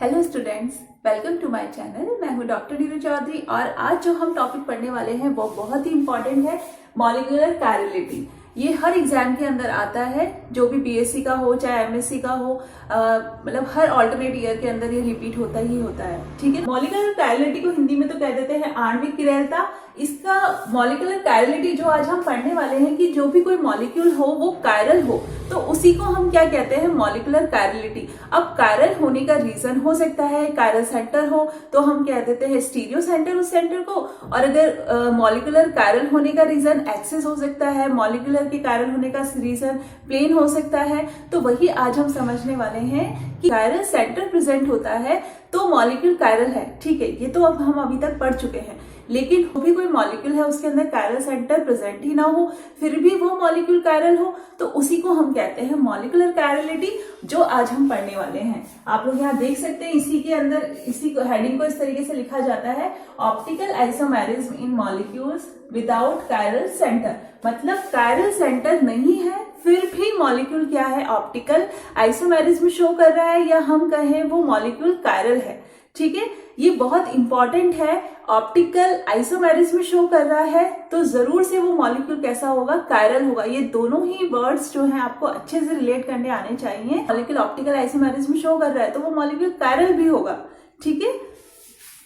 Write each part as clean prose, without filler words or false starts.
Hello students, welcome to my channel. मैं हूं doctor Neeru Chaudhary और आज जो हम टॉपिक पढ़ने वाले हैं वो बहुत ही इंपॉर्टेंट है, मॉलिक्यूलर कायरलिटी। ये हर एग्जाम के अंदर आता है, जो भी बीएससी का हो चाहे एमएससी का हो, मतलब हर ऑल्टरनेट ईयर के अंदर ये रिपीट होता ही होता है। ठीक है, मॉलिक्यूलर कायरलिटी को हिंदी में तो कह देते हैं आणविक किरेलता। इसका मॉलिक्यूलर कायरलिटी जो आज हम पढ़ने वाले हैं कि जो भी कोई मॉलिक्यूल हो वो कायरल हो, तो उसी को हम क्या कहते हैं, मॉलिक्यूलर कायरलिटी। अब कायरल होने का रीजन हो सकता है कायरल सेंटर हो तो हम कह देते हैं स्टीरियो सेंटर उस सेंटर को, और अगर मॉलिक्यूलर कायरल होने का रीजन एक्सिस हो सकता है, मॉलिक्यूलर के कायरल होने का रीजन प्लेन हो सकता है। तो वही आज हम समझने वाले हैं कि कायरल सेंटर प्रेजेंट होता है तो मॉलिक्यूल कायरल है। ठीक है, ये तो अब हम अभी तक पढ़ चुके हैं। लेकिन वो भी कोई मॉलिक्यूल है उसके अंदर कायरल सेंटर प्रेजेंट ही ना हो, फिर भी वो मॉलिक्यूल कायरल हो, तो उसी को हम कहते हैं मॉलिक्यूलर कायरलिटी, जो आज हम पढ़ने वाले हैं। आप लोग यहाँ देख सकते हैं, इसी के अंदर इसी हेडिंग को इस तरीके से लिखा जाता है, optical isomerism in molecules without chiral centre. मतलब कायरल सेंटर नहीं है फिर भी मॉलिक्यूल क्या है, ऑप्टिकल आइसोमेरिज्म शो कर रहा है, या हम कहें वो मॉलिक्यूल कायरल है। ठीक है, ये बहुत इंपॉर्टेंट है। ऑप्टिकल आइसोमेरिज्म शो कर रहा है तो जरूर से वो मॉलिक्यूल कैसा होगा, कायरल होगा। ये दोनों ही वर्ड्स जो हैं आपको अच्छे से रिलेट करने आने चाहिए। मॉलिक्यूल ऑप्टिकल आइसोमेरिज्म शो कर रहा है तो वो मॉलिक्यूल कायरल भी होगा। ठीक है,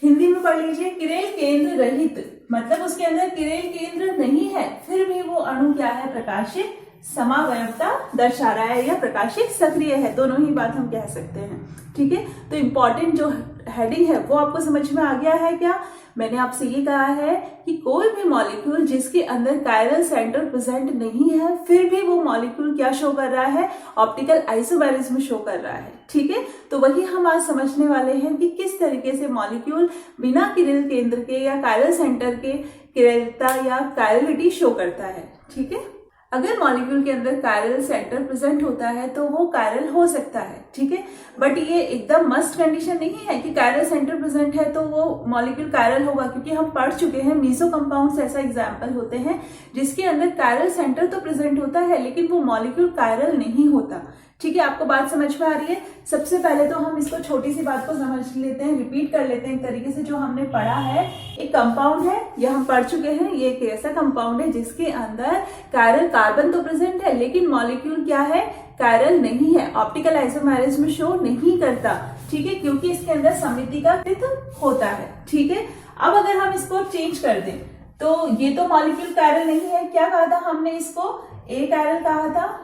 हिंदी में पढ़ लीजिए, किरेल केंद्र रहित, मतलब उसके अंदर किरेल केंद्र नहीं है फिर भी वो अणु क्या है, प्रकाशिक समावयवता दर्शा रहा है या प्रकाशिक सक्रिय है, दोनों ही बात हम कह सकते हैं। ठीक है, तो इंपॉर्टेंट जो हेडिंग है वो आपको समझ में आ गया है क्या? मैंने आपसे ये कहा है कि कोई भी मॉलिक्यूल जिसके अंदर कायरल सेंटर प्रेजेंट नहीं है फिर भी वो मॉलिक्यूल क्या शो कर रहा है, ऑप्टिकल आइसोमेरिज्म शो कर रहा है। ठीक है, तो वही हम आज समझने वाले हैं कि किस तरीके से मॉलिक्यूल बिना किरेल केंद्र के या कायरल सेंटर के किरेलता या कायरलिटी शो करता है। ठीक है, अगर मॉलिक्यूल के अंदर कायरल सेंटर प्रेजेंट होता है तो वो कायरल हो सकता है। ठीक है, बट ये एकदम मस्ट कंडीशन नहीं है कि कायरल सेंटर प्रेजेंट है तो वो मॉलिक्यूल कायरल होगा, क्योंकि हम पढ़ चुके हैं मीसो कंपाउंड्स ऐसा एग्जांपल होते हैं जिसके अंदर कायरल सेंटर तो प्रेजेंट होता है लेकिन वो मॉलिक्यूल कायरल नहीं होता। ठीक है, आपको बात समझ में आ रही है? सबसे पहले तो हम इसको छोटी सी बात को समझ लेते हैं, रिपीट कर लेते हैं एक तरीके से जो हमने पढ़ा है। एक कंपाउंड है, यह हम पढ़ चुके हैं, ये एक ऐसा कंपाउंड है जिसके अंदर कायरल कार्बन तो प्रेजेंट है लेकिन मॉलिक्यूल क्या है, कायरल नहीं है, ऑप्टिकल आइसोमेरिज्म शो नहीं करता। ठीक है, क्योंकि इसके अंदर समिति का अस्तित्व होता है। ठीक है, अब अगर हम इसको चेंज कर दें तो ये तो मॉलिक्यूल कायरल नहीं है, क्या कहा था हमने, इसको ए कायरल कहा था,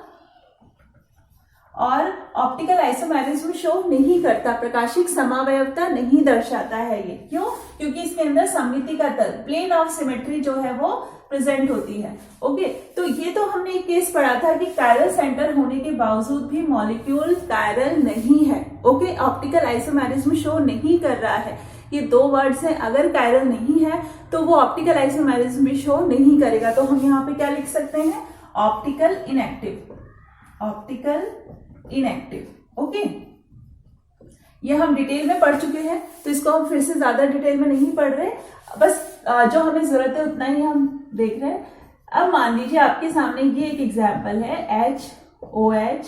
और ऑप्टिकल आइसोमेरिज्म शो नहीं करता, प्रकाशिक समावयवता नहीं दर्शाता है। ये क्यों? क्योंकि इसके अंदर सममिति का तल, प्लेन ऑफ सिमेट्री जो है वो प्रेजेंट होती है। ओके, तो ये तो हमने एक केस पढ़ा था कि कायरल सेंटर होने के बावजूद भी मॉलिक्यूल कायरल नहीं है। ओके, ऑप्टिकल आइसोमेरिज्म शो नहीं कर रहा है। ये दो वर्ड्स हैं, अगर कायरल नहीं है तो वो ऑप्टिकल आइसोमेरिज्म भी शो नहीं करेगा। तो हम यहाँ पे क्या लिख सकते हैं, optical inactive, optical inactive. Okay, ये हम डिटेल में पढ़ चुके हैं तो इसको हम फिर से ज्यादा डिटेल में नहीं पढ़ रहे, बस जो हमें जरूरत है उतना ही हम देख रहे हैं। अब मान लीजिए आपके सामने ये एक एग्जाम्पल है, HOH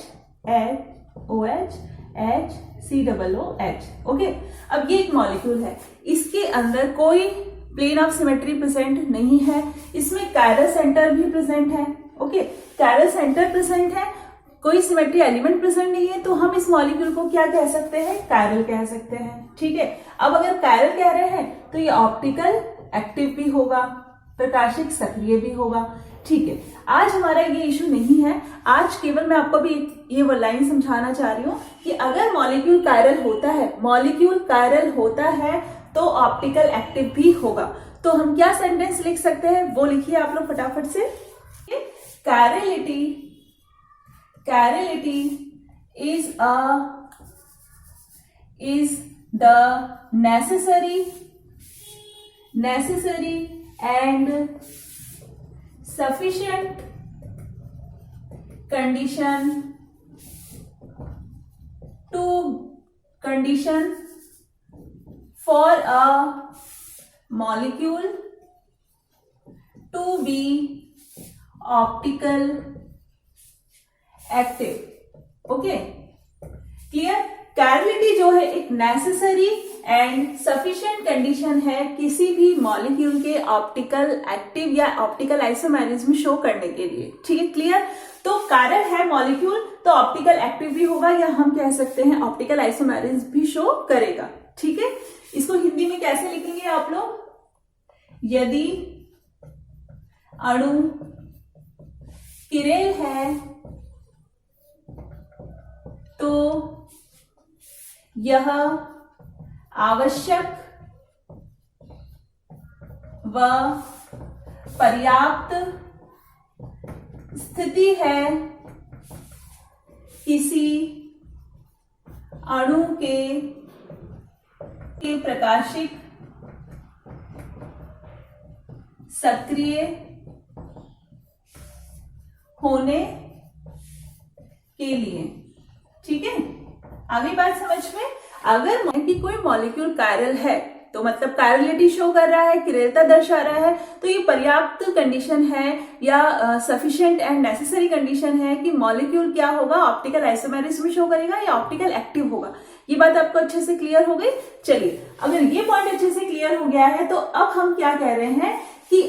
OH HCOOH। ओके, अब ये एक मॉलिक्यूल है, इसके अंदर कोई प्लेन ऑफ सिमेट्री प्रेजेंट नहीं है, इसमें कायरल सेंटर भी प्रेजेंट है। ओके, कायरल सेंटर प्रेजेंट है, कोई सिमेट्री एलिमेंट प्रेजेंट नहीं है, तो हम इस मॉलिक्यूल को क्या कह सकते हैं, कायरल कह सकते हैं। ठीक है, अब अगर कायरल कह रहे हैं तो ये ऑप्टिकल एक्टिव भी होगा, प्रकाशिक सक्रिय भी होगा। ठीक है, आज हमारा ये इशू नहीं है, आज केवल मैं आपको भी ये वो लाइन समझाना चाह रही हूँ कि अगर मॉलिक्यूल कायरल होता है, मॉलिक्यूल कायरल होता है तो ऑप्टिकल एक्टिव भी होगा। तो हम क्या सेंटेंस लिख सकते हैं वो लिखिए आप लोग फटाफट से। Chirality is the necessary and sufficient condition for a molecule to be optical active. Okay, clear? Chirality जो है एक नेसेसरी एंड सफिशिएंट कंडीशन है किसी भी मॉलिक्यूल के ऑप्टिकल एक्टिव या ऑप्टिकल आइसोमेरिज्म शो करने के लिए। ठीक है, क्लियर। तो कारण है मॉलिक्यूल तो ऑप्टिकल एक्टिव भी होगा या हम कह सकते हैं ऑप्टिकल आइसोमेरिज्म भी शो करेगा। ठीक है, इसको हिंदी में कैसे लिखेंगे आप लोग? यदि अणु किरेल है तो यह आवश्यक व पर्याप्त स्थिति है किसी अणु के प्रकाशिक सक्रिय होने के लिए। ठीक है, आगे बात समझ में। अगर कि कोई मॉलिक्यूल कायरल है तो मतलब कायरलिटी शो कर रहा है, किरेलता दर्शा रहा है, तो ये पर्याप्त कंडीशन है या सफिशिएंट एंड नेसेसरी कंडीशन है कि मॉलिक्यूल क्या होगा, ऑप्टिकल आइसोमेरिज्म शो करेगा या ऑप्टिकल एक्टिव होगा। ये बात आपको अच्छे से क्लियर हो गई। चलिए, अगर ये पॉइंट अच्छे से क्लियर हो गया है तो अब हम क्या कह रहे हैं कि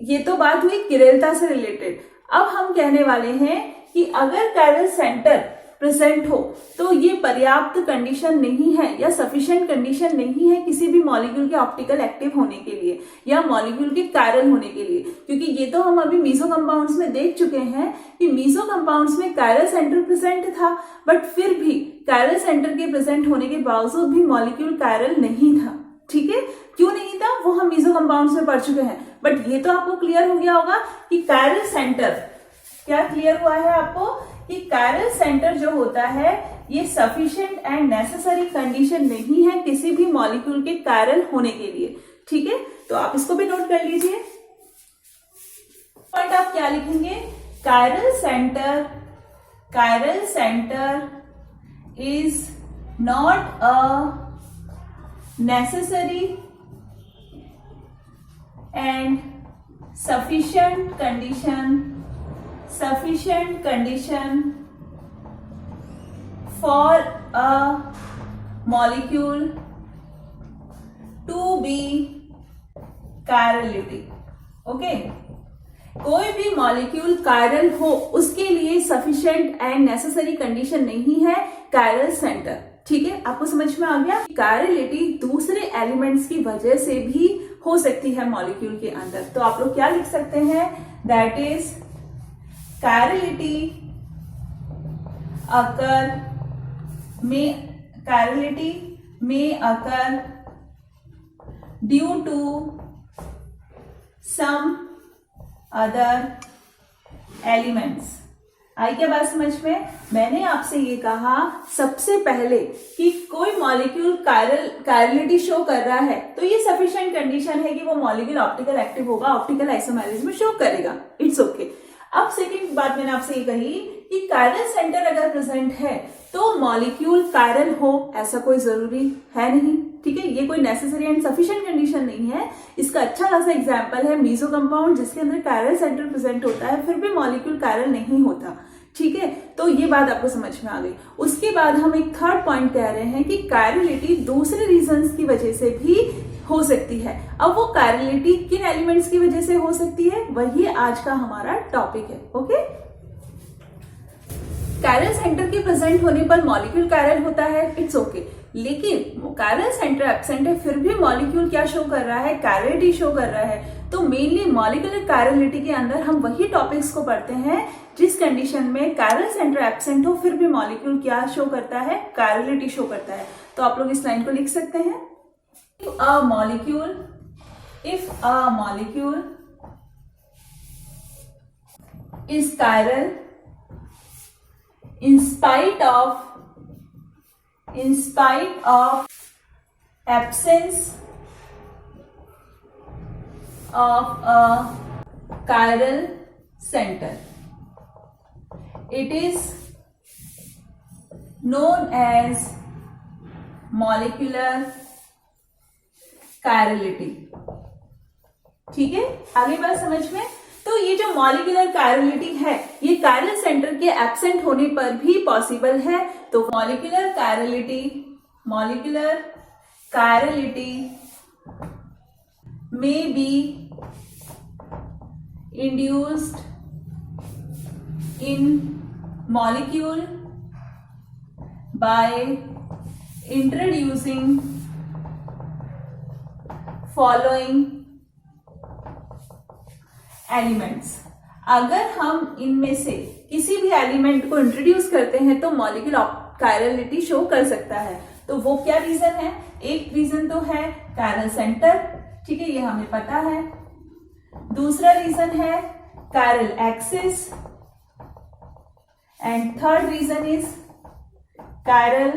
ये तो बात हुई किरेलता से रिलेटेड। अब हम कहने वाले हैं कि अगर कायरल सेंटर प्रेजेंट हो तो ये पर्याप्त कंडीशन नहीं है या सफिशिएंट कंडीशन नहीं है किसी भी मॉलिक्यूल के ऑप्टिकल एक्टिव होने के लिए या मॉलिक्यूल के कायरल होने के लिए। क्योंकि ये तो हम अभी मीसो कंपाउंड्स में देख चुके हैं कि मीसो कंपाउंड्स में कायरल सेंटर प्रेजेंट था, बट फिर भी कायरल सेंटर के प्रेजेंट होने के बावजूद भी मॉलिक्यूल कायरल नहीं था। ठीक है, क्यों नहीं था वो हम मीसो कंपाउंड्स में पढ़ चुके हैं, बट ये तो आपको क्लियर हो गया होगा कि कायरल सेंटर, क्या क्लियर हुआ है आपको कि कायरल सेंटर जो होता है ये सफिशिएंट एंड नेसेसरी कंडीशन नहीं है किसी भी मॉलिक्यूल के कायरल होने के लिए। ठीक है, तो आप इसको भी नोट कर लीजिए। पॉइंट आप क्या लिखेंगे? Chiral centre is not a necessary and sufficient condition for a molecule to be chiral। Okay, कोई भी मॉलिक्यूल कायरल हो उसके लिए सफिशिएंट एंड नेसेसरी कंडीशन नहीं है कायरल सेंटर। ठीक है, आपको समझ में आ गया? कायरलिटी दूसरे एलिमेंट्स की वजह से भी हो सकती है मॉलिक्यूल के अंदर। तो आप लोग क्या लिख सकते हैं? दैट इज कायरलिटी में occur due to some other elements. आई क्या बात समझ में? मैंने आपसे ये कहा सबसे पहले कि कोई मॉलिक्यूल कायरलिटी शो कर रहा है तो ये सफिशिएंट कंडीशन है कि वो मॉलिक्यूल ऑप्टिकल एक्टिव होगा, ऑप्टिकल आइसोमेरिज्म शो करेगा। It's okay. अब सेकंड बात मैंने आपसे ये कही कि कायरल सेंटर अगर प्रेजेंट है तो मॉलिक्यूल कायरल हो, ऐसा कोई जरूरी है नहीं। ठीक है, ये कोई नेसेसरी एंड सफिशिएंट कंडीशन नहीं है। इसका अच्छा खासा एग्जांपल है मीसो कंपाउंड जिसके अंदर कायरल सेंटर प्रेजेंट होता है फिर भी मॉलिक्यूल कायरल नहीं होता। ठीक है, तो ये बात आपको समझ में आ गई। उसके बाद हम एक थर्ड पॉइंट कह रहे हैं कि कायरलिटी दूसरे रीजंस की वजह से भी हो सकती है। अब वो कायरलिटी किन एलिमेंट्स की वजह से हो सकती है वही आज का हमारा टॉपिक है। ओके, कायरल सेंटर के प्रेजेंट होने पर मॉलिक्यूल कायरल होता है, इट्स ओके। लेकिन कायरल सेंटर एब्सेंट है फिर भी मॉलिक्यूल क्या शो कर रहा है? कायरलिटी शो कर रहा है। तो मेनली मॉलिक्यूलर कायरलिटी के अंदर हम वही टॉपिक्स को पढ़ते हैं जिस कंडीशन में कायरल सेंटर एब्सेंट हो फिर भी मॉलिक्यूल क्या शो करता है? कायरलिटी शो करता है। तो आप लोग इस लाइन को लिख सकते हैं, if a molecule is chiral in spite of absence of a chiral center, it is known as molecular chirality. ठीक है, आगे बात समझ में। तो ये जो मॉलिक्यूलर कायरलिटी है ये कायरल सेंटर के एब्सेंट होने पर भी पॉसिबल है। तो molecular chirality may be induced in molecule by introducing following elements. अगर हम इनमें से किसी भी एलिमेंट को इंट्रोड्यूस करते हैं तो मॉलिक्यूलर कायरलिटी शो कर सकता है। तो वो क्या रीजन है? एक रीजन तो है कायरल सेंटर, ठीक है, ये हमें पता है। दूसरा रीजन है chiral axis and third reason is chiral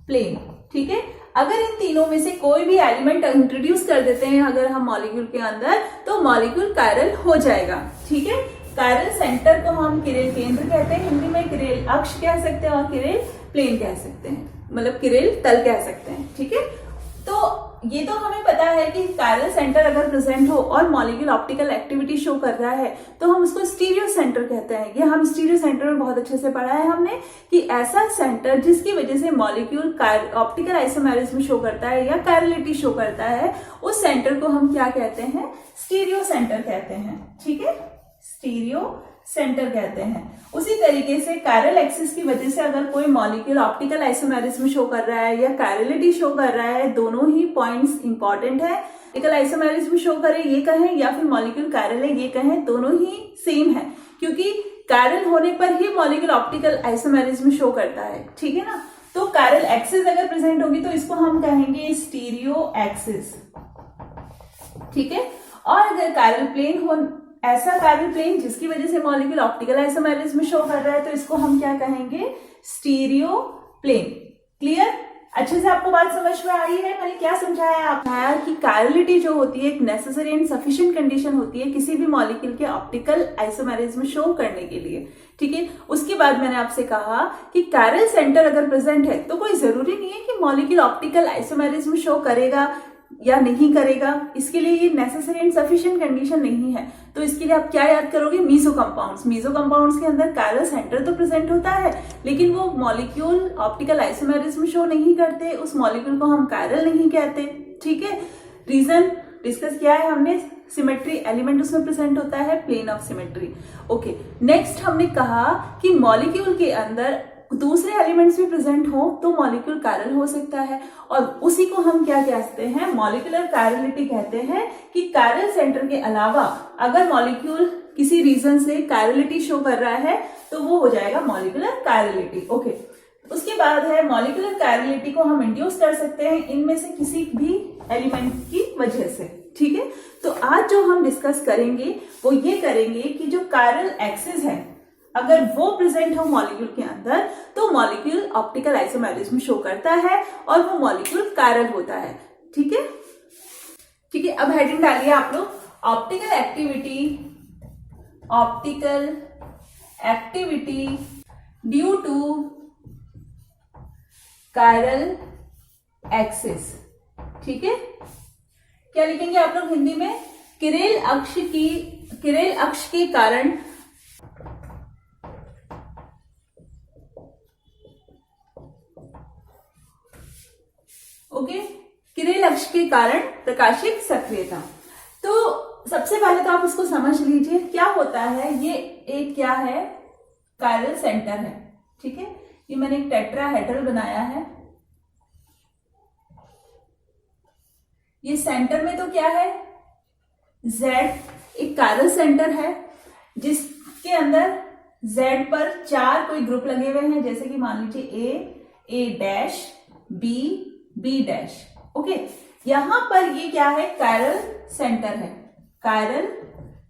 plane, ठीक है। अगर इन तीनों में से कोई भी एलिमेंट इंट्रोड्यूस कर देते हैं अगर हम मॉलिक्यूल के अंदर तो मॉलिक्यूल कायरल हो जाएगा, ठीक है। कायरल सेंटर को हम किरेल केंद्र कहते हैं, हिंदी में किरेल अक्ष कह सकते हैं और किरेल प्लेन कह सकते हैं, मतलब किरेल तल कह सकते हैं, ठीक है। तो ये तो हमें पता है कि कायरल सेंटर अगर प्रेजेंट हो और मॉलिक्यूल ऑप्टिकल एक्टिविटी शो कर रहा है तो हम उसको स्टीरियो सेंटर कहते हैं। ये हम स्टीरियो सेंटर में बहुत अच्छे से पढ़ा है हमने कि ऐसा सेंटर जिसकी वजह से मॉलिक्यूल ऑप्टिकल आइसोमेरिज्म शो करता है या कायरलिटी शो करता है, उस सेंटर को हम क्या कहते हैं? स्टीरियो सेंटर कहते हैं, ठीक है, स्टीरियो सेंटर कहते हैं। उसी तरीके से कायरल एक्सिस की वजह से अगर कोई मॉलिक्यूल ऑप्टिकल आइसोमेरिज्म शो कर रहा है या कायरलिटी शो कर रहा है, दोनों ही पॉइंट्स इंपॉर्टेंट है। ऑप्टिकल आइसोमेरिज्म शो करे ये कहें या फिर मॉलिक्यूल कायरल है ये कहें, दोनों ही सेम है क्योंकि कायरल होने पर ही मॉलिक्यूल ऑप्टिकल आइसोमेरिज्म शो करता है, ठीक है ना। तो कायरल एक्सिस अगर प्रेजेंट होगी तो इसको हम कहेंगे स्टीरियो एक्सिस, ठीक है। और अगर कायरल प्लेन हो, ऐसा कायरल प्लेन जिसकी वजह से मॉलिक्यूल ऑप्टिकल आइसोमेरिज्म शो कर रहा है तो इसको हम क्या कहेंगे? Stereo plane. क्लियर? अच्छे से आपको बात समझ में आई है? मैंने क्या समझाया? आपको कि कायरलिटी जो होती है एक नेसेसरी एंड सफिशिएंट कंडीशन होती है किसी भी मॉलिक्यूल के ऑप्टिकल आइसोमेरिज्म शो करने के लिए, ठीक है। उसके बाद मैंने आपसे कहा कि कायरल सेंटर अगर प्रेजेंट है तो कोई जरूरी नहीं है कि मॉलिक्यूल ऑप्टिकल आइसोमेरिज्म शो करेगा या नहीं करेगा, इसके लिए ये नेसेसरी एंड सफिशिएंट कंडीशन नहीं है। तो इसके लिए आप क्या याद करोगे? मीसो कंपाउंड्स। मीसो कंपाउंड्स के अंदर कायरल सेंटर तो प्रेजेंट होता है लेकिन वो मॉलिक्यूल ऑप्टिकल आइसोमेरिज्म शो नहीं करते, उस मॉलिक्यूल को हम कायरल नहीं कहते, ठीक है। रीजन डिस्कस किया है हमने, सिमेट्री एलिमेंट उसमें प्रेजेंट होता है, plane of symmetry. Okay, next हमने कहा कि मॉलिक्यूल के अंदर दूसरे एलिमेंट्स भी प्रेजेंट हो तो मॉलिक्यूल कायरल हो सकता है और उसी को हम क्या कहते हैं? मॉलिक्यूलर कायरलिटी कहते हैं कि कायरल सेंटर के अलावा अगर मॉलिक्यूल किसी रीजन से कायरलिटी शो कर रहा है तो वो हो जाएगा मॉलिक्यूलर कायरलिटी। ओके, उसके बाद है मॉलिक्यूलर कायरलिटी को हम इंड्यूस कर सकते हैं इनमें से किसी भी एलिमेंट की वजह से, ठीक है। तो आज जो हम डिस्कस करेंगे वो ये करेंगे कि जो कायरल एक्सिस है अगर वो प्रेजेंट हो मॉलिक्यूल के अंदर तो मॉलिक्यूल ऑप्टिकल आइसोमेरिज्म शो करता है और वो मॉलिक्यूल कायरल होता है, ठीक है। ठीक है, अब हेडिंग डालिए आप लोग, optical activity due to chiral axis, ठीक है। क्या लिखेंगे आप लोग हिंदी में? किरेल अक्ष के कारण ओके, किरेल अक्ष के कारण प्रकाशिक सक्रियता। तो सबसे पहले तो आप इसको समझ लीजिए क्या होता है। ये एक क्या है? कायरल सेंटर है, ठीक है। ये मैंने एक टेट्राहेड्रल बनाया है। ये सेंटर में तो क्या है? Z एक कायरल सेंटर है जिसके अंदर Z पर 4 कोई ग्रुप लगे हुए हैं, जैसे कि मान लीजिए A B B dash. Okay, यहां पर ये क्या है? कायरल सेंटर है, कायरल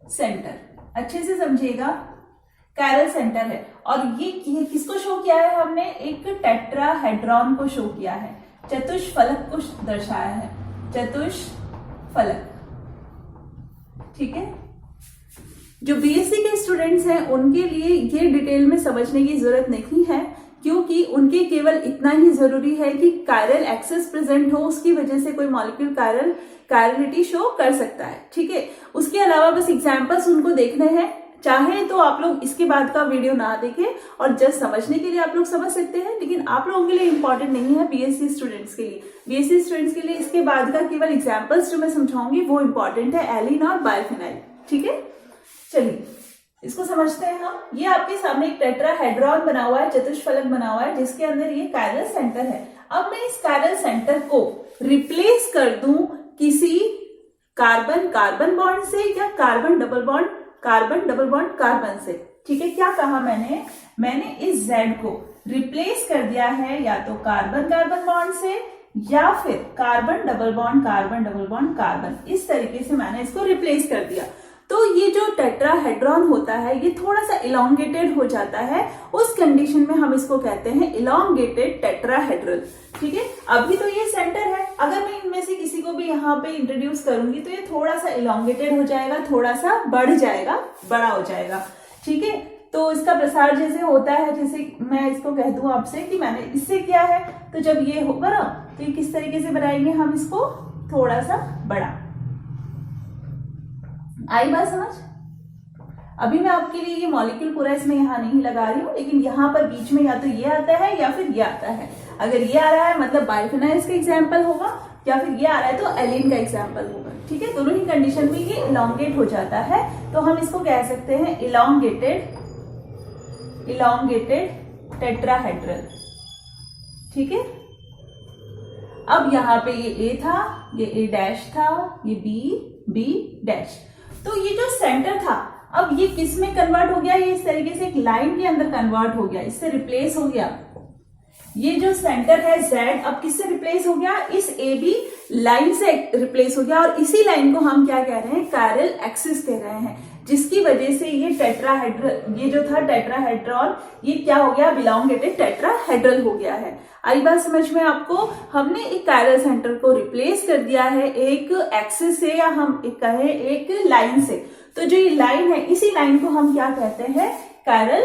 सेंटर, अच्छे से समझिएगा, कायरल सेंटर है। और ये किसको शो किया है हमने? एक टेट्राहेड्रॉन को शो किया है, चतुष्फलक को दर्शाया है, चतुष्फलक, ठीक है। जो बीएससी के स्टूडेंट्स हैं उनके लिए ये डिटेल में समझने की जरूरत नहीं है क्योंकि उनके केवल इतना ही जरूरी है कि कायरल एक्सिस प्रेजेंट हो, उसकी वजह से कोई मॉलिक्यूल कायरल कायरलिटी शो कर सकता है। ठीक है, उसके अलावा बस एग्जाम्पल्स उनको देखने हैं। चाहे तो आप लोग इसके बाद का वीडियो ना देखें और जस्ट समझने के लिए आप लोग समझ सकते हैं, लेकिन आप लोगों के लिए इंपॉर्टेंट नहीं है बीएससी स्टूडेंट्स के लिए। बीएससी स्टूडेंट्स के लिए इसके बाद का केवल एग्जाम्पल्स जो मैं समझाऊंगी वो इंपॉर्टेंट है, एलिन और बाइफिनाइल। ठीक है, चलिए इसको समझते हैं हम। ये आपके सामने एक टेट्राहेड्रॉन बना हुआ है, चतुष्फलक बना हुआ है, जिसके अंदर ये कायरल सेंटर है। अब मैं इस कायरल सेंटर को रिप्लेस कर दूं किसी कार्बन कार्बन बॉन्ड से या कार्बन डबल बॉन्ड कार्बन से। ठीक है, क्या कहा मैंने इस Z को रिप्लेस कर दिया है या तो कार्बन कार्बन बॉन्ड से या फिर कार्बन डबल बॉन्ड कार्बन। इस तरीके से मैंने इसको रिप्लेस कर दिया। तो ये जो टेट्राहेड्रॉन होता है ये थोड़ा सा इलोंगेटेड हो जाता है। उस कंडीशन में हम इसको कहते हैं इलोंगेटेड टेट्राहेड्रल। ठीक है, अभी तो ये सेंटर है, अगर मैं इनमें से किसी को भी यहाँ पे इंट्रोड्यूस करूंगी तो ये थोड़ा सा इलोंगेटेड हो जाएगा, थोड़ा सा बढ़ जाएगा, बड़ा हो जाएगा। ठीक है, तो इसका प्रसार जैसे होता है, जैसे मैं इसको कह दूं आपसे कि मैंने इससे किया है, तो जब ये होगा ना तो ये किस तरीके से बनाएंगे हम इसको, थोड़ा सा बड़ा। आई बात समझ? अभी मैं आपके लिए ये मॉलिक्यूल पूरा इसमें यहाँ नहीं लगा रही हूँ, लेकिन यहाँ पर बीच में या तो ये आता है या फिर ये आता है। अगर ये आ रहा है मतलब बाइफिनाइल का एग्जाम्पल होगा, या फिर ये आ रहा है तो एलिन का एग्जाम्पल होगा। ठीक है, दोनों ही कंडीशन में ये इलोंगेट हो जाता है, तो हम इसको कह सकते हैं इलोंगेटेड टेट्राहेड्रल। ठीक है, अब यहाँ पे ये A था, ये A डैश था, ये B डैश। तो ये जो सेंटर था अब ये किस में कन्वर्ट हो गया, ये इस तरीके से एक लाइन के अंदर कन्वर्ट हो गया, इससे रिप्लेस हो गया। ये जो सेंटर है Z अब किससे रिप्लेस हो गया, इस AB लाइन से रिप्लेस हो गया। और इसी लाइन को हम क्या कह रहे हैं, कायरल एक्सिस कह रहे हैं, जिसकी वजह से ये ये जो था टेट्राहेड्रॉन, ये क्या हो गया, बिलोंगेटेड टेट्राहेड्रल हो गया है। आई बात समझ में आपको? हमने एक कायरल सेंटर को रिप्लेस कर दिया है एक एक्सिस से, या हम एक कहें एक लाइन से। तो जो ये लाइन है, इसी लाइन को हम क्या कहते हैं, कायरल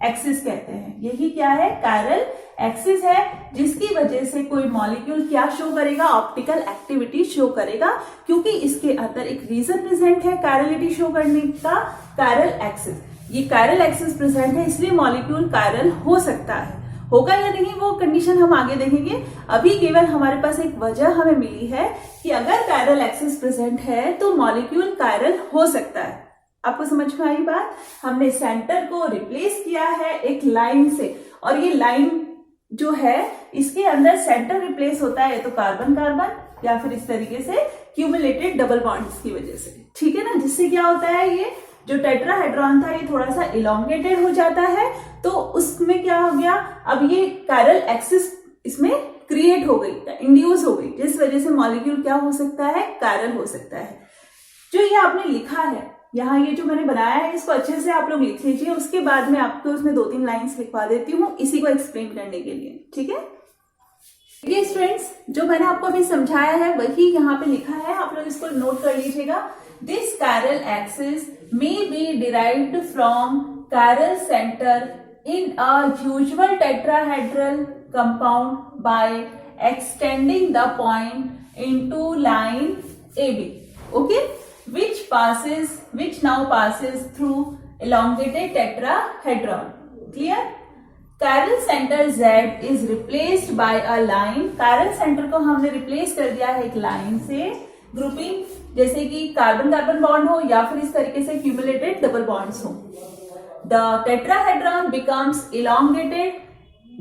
एक्सिस कहते हैं। यही क्या है, कायरल एक्सिस है, जिसकी वजह से कोई मॉलिक्यूल क्या शो करेगा, ऑप्टिकल एक्टिविटी शो करेगा, क्योंकि इसके अंदर एक रीजन प्रेजेंट है कायरलिटी शो करने का, कायरल एक्सिस। ये कायरल एक्सिस प्रेजेंट है, इसलिए मॉलिक्यूल कायरल हो सकता है। होगा या नहीं वो कंडीशन हम आगे देखेंगे। अभी केवल हमारे पास एक वजह हमें मिली है कि अगर कायरल एक्सिस प्रेजेंट है तो मॉलिक्यूल कायरल हो सकता है। आपको समझ में आई बात? हमने सेंटर को रिप्लेस किया है एक लाइन से, और ये लाइन जो है इसके अंदर सेंटर रिप्लेस होता है तो कार्बन कार्बन या फिर इस तरीके से क्यूमुलेटेड डबल बॉन्ड्स की वजह से। ठीक है ना, जिससे क्या होता है, ये जो टेट्राहेड्रॉन था ये थोड़ा सा इलोंगेटेड हो जाता है, तो उसमें क्या हो गया, अब ये कायरल एक्सिस इसमें क्रिएट हो गई, इंड्यूस हो गई, जिस वजह से मॉलिक्यूल क्या हो सकता है, कायरल हो सकता है। जो ये आपने लिखा है यहाँ, ये जो मैंने बनाया है इसको अच्छे से आप लोग लिख लीजिए, उसके बाद में आपको उसमें 2-3 लाइंस लिखवा देती हूँ इसी को एक्सप्लेन करने के लिए। ठीक है, ये स्टूडेंट्स जो मैंने आपको अभी समझाया है वही यहाँ पे लिखा है, आप लोग इसको नोट कर लीजिएगा। This chiral axis may be derived from chiral center in a usual tetrahedral compound by extending the point into line AB, okay, which now passes through elongated tetrahedron. Clear? Chiral center Z is replaced by a line. Chiral center को हमने replace कर दिया है एक line से, grouping जैसे कि carbon carbon bond हो या फिर इस तरीके से क्यूमुलेटेड डबल बॉन्ड्स हो। The tetrahedron becomes elongated,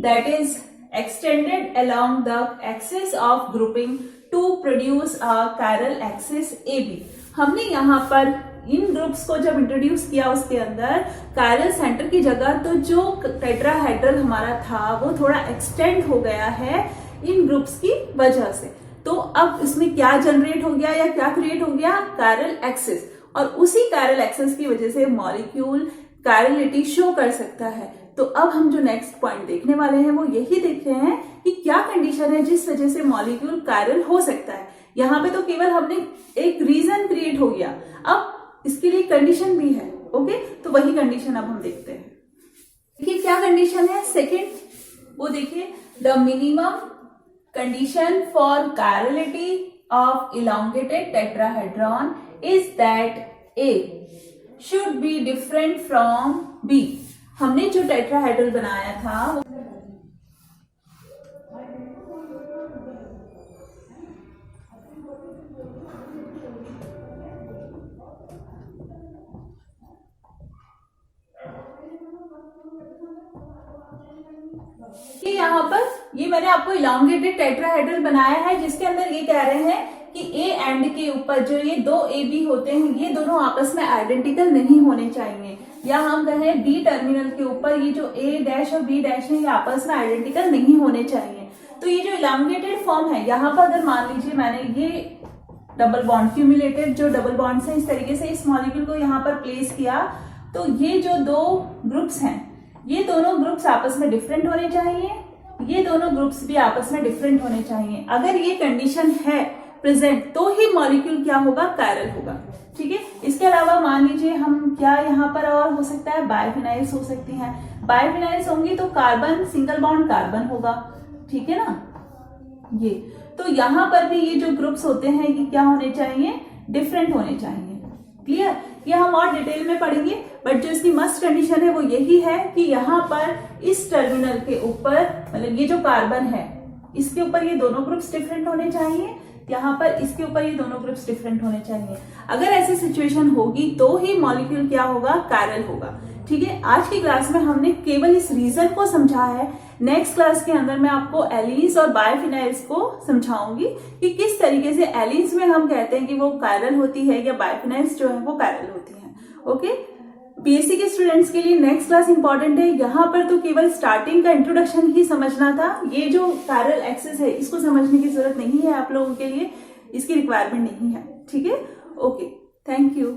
that is extended along the axis of grouping to produce a chiral axis AB। हमने यहाँ पर इन ग्रुप्स को जब इंट्रोड्यूस किया उसके अंदर कायरल सेंटर की जगह, तो जो टेट्राहेड्रल हमारा था वो थोड़ा एक्सटेंड हो गया है इन ग्रुप्स की वजह से। तो अब इसमें क्या जनरेट हो गया या क्या क्रिएट हो गया, कायरल एक्सिस, और उसी कायरल एक्सिस की वजह से मॉलिक्यूल कायरलिटी शो कर सकता है। तो अब हम जो नेक्स्ट पॉइंट देखने वाले हैं वो यही देख रहे हैं कि क्या कंडीशन है जिस वजह से मॉलिक्यूल कायरल हो सकता है। यहाँ पे तो केवल हमने एक रीजन क्रिएट हो गया, अब इसके लिए कंडीशन भी है। ओके, तो वही कंडीशन अब हम देखते हैं। देखिए क्या कंडीशन है सेकेंड, वो देखिए, the minimum condition for chirality of elongated tetrahedron is that A should be different from B. हमने जो टेट्राहेड्रल बनाया था कि यहाँ पर ये मैंने आपको इलांगेटेड टेट्राहेड्रल बनाया है जिसके अंदर ये कह रहे हैं कि ए एंड के ऊपर जो ये दो ए बी होते हैं ये दोनों आपस में आइडेंटिकल नहीं होने चाहिए, या हम कहें बी टर्मिनल के ऊपर ये जो ए डैश और बी डैश है ये आपस में आइडेंटिकल नहीं होने चाहिए। तो ये जो इलांगेटेड फॉर्म है यहाँ पर अगर मान लीजिए मैंने ये डबल बॉन्ड क्यूमुलेटेड जो डबल बॉन्ड है इस तरीके से इस मॉलिक्यूल को यहाँ पर प्लेस किया, तो ये जो दो ग्रुप्स हैं ये दोनों ग्रुप्स आपस में डिफरेंट होने चाहिए, ये दोनों ग्रुप्स भी आपस में डिफरेंट होने चाहिए। अगर ये कंडीशन है प्रेजेंट तो ही मॉलिक्यूल क्या होगा, कायरल होगा। ठीक है, इसके अलावा मान लीजिए हम क्या यहाँ पर और हो सकता है, बायफिनाइल्स हो सकती हैं। बायफिनाइल्स होंगी तो कार्बन सिंगल बॉन्ड कार्बन होगा, ठीक है ना। ये तो यहाँ पर भी ये जो ग्रुप्स होते हैं ये क्या होने चाहिए, डिफरेंट होने चाहिए। क्लियर, ये हम और डिटेल में पढ़ेंगे, बट जो इसकी मस्ट कंडीशन है वो यही है कि यहाँ पर इस टर्मिनल के ऊपर मतलब ये जो कार्बन है इसके ऊपर ये दोनों ग्रुप्स डिफरेंट होने चाहिए, यहाँ पर इसके ऊपर ये दोनों ग्रुप्स डिफरेंट होने चाहिए। अगर ऐसी सिचुएशन होगी तो ही मॉलिक्यूल क्या होगा, कायरल होगा। ठीक है, आज की क्लास में हमने केवल इस रीजन को समझा है। नेक्स्ट क्लास के अंदर मैं आपको एलीन्स और बायफिनाइल्स को समझाऊंगी कि किस तरीके से एलीन्स में हम कहते हैं कि वो कायरल होती है या बायफिनाइल्स जो है वो कायरल होती है। ओके, बीएससी के स्टूडेंट्स के लिए नेक्स्ट क्लास इंपॉर्टेंट है। यहाँ पर तो केवल स्टार्टिंग का इंट्रोडक्शन ही समझना था, ये जो कायरल एक्सिस है इसको समझने की जरूरत नहीं है आप लोगों के लिए, इसकी रिक्वायरमेंट नहीं है। ठीक है, ओके, थैंक यू।